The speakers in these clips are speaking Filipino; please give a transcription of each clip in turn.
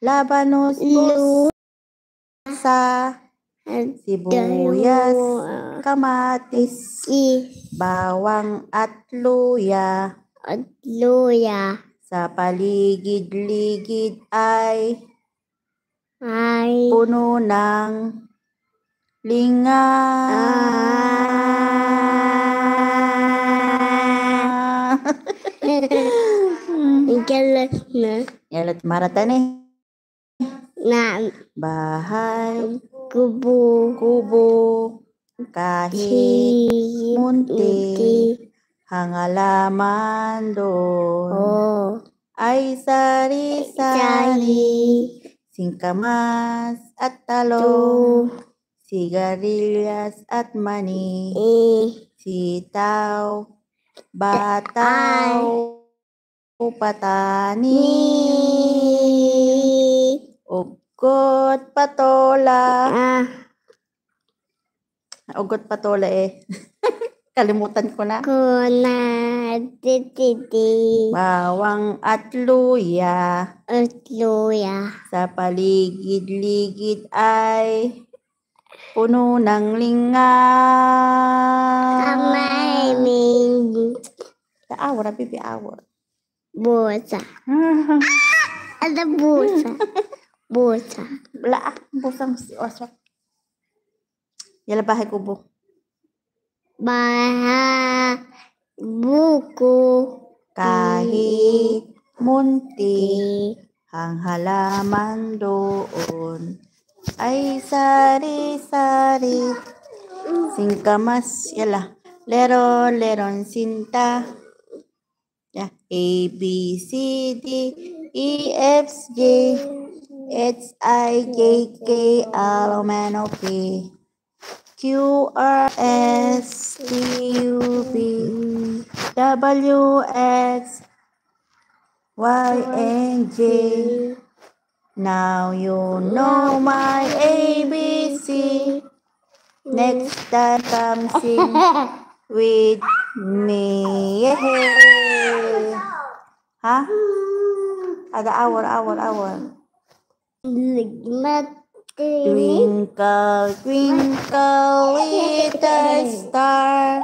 labanos, pusa, sibuyas, kamatis, bawang at luya. Sa paligid-ligid ay puno ng linga. Yalat maratan eh. Bahay, kubo, kahit munti, hangalaman doon ay sari-sari, singkamas at talong, sigarilyas at mani, sitaw, bataw, patani, ugot, patola. Ugot, patola eh. Kalimutan ko na. Bawang at luya. Sa paligid-ligid ay puno ng linga. Awar, bibi, awar. Busa. Ada busa. Busa. Wala, busang osok. Yala bahay kubo. Buku. Kahit munti, ang halaman doon ay sari-sari, singkamas, yala, leron sinta. Yeah. A, B, C, D, E, F, G, H, I, J, K, L, M, N, O, P, Q, R, S, T, U, V, W, X, Y, and J. Now you know my ABC. Next time come sing with me. Yeah. Huh? Ada awal. Twinkle, twinkle, little star,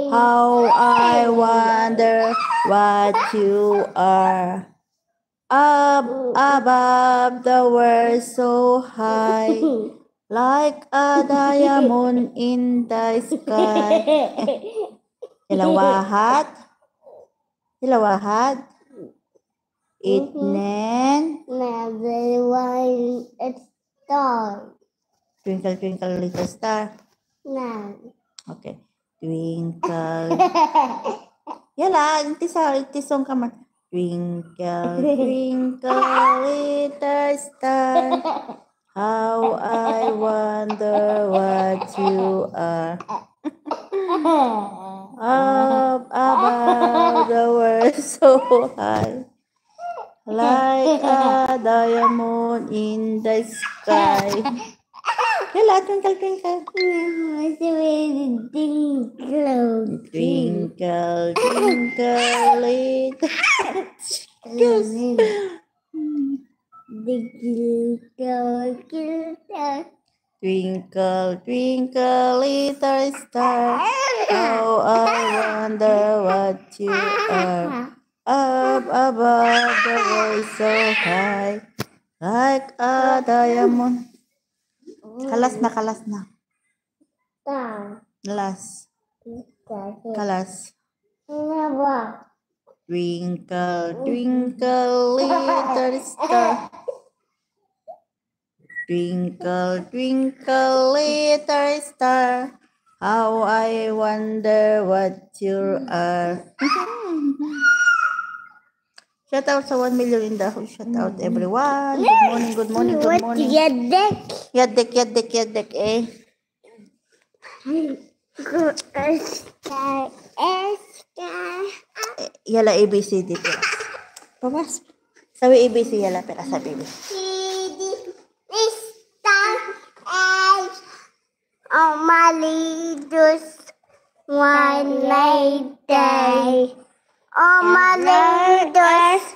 how I wonder what you are. Up above the world so high, like a diamond in the sky. Ilawahat. Itnen. Star. Twinkle, twinkle, little star. Okay. Twinkle. Yala, itisong ka man. Twinkle, twinkle, little star, how I wonder what you are. Up above the world so high, like a diamond in the sky. Yala, twinkle, twinkle. Twinkle, twinkle, little Twinkle, twinkle, little star, how I wonder what you are. Up above the world so high, like a diamond. Kalas na. Last. Kalas. Twinkle, twinkle, little star. Twinkle, twinkle, little star, how I wonder what you are. Shout out sa 1 million in the house. Shout out everyone. Good morning. Yadek eh. Yala ABCD peras. Papas. Sabi ABC yala peras sa baby. Malidus one night day. Malidus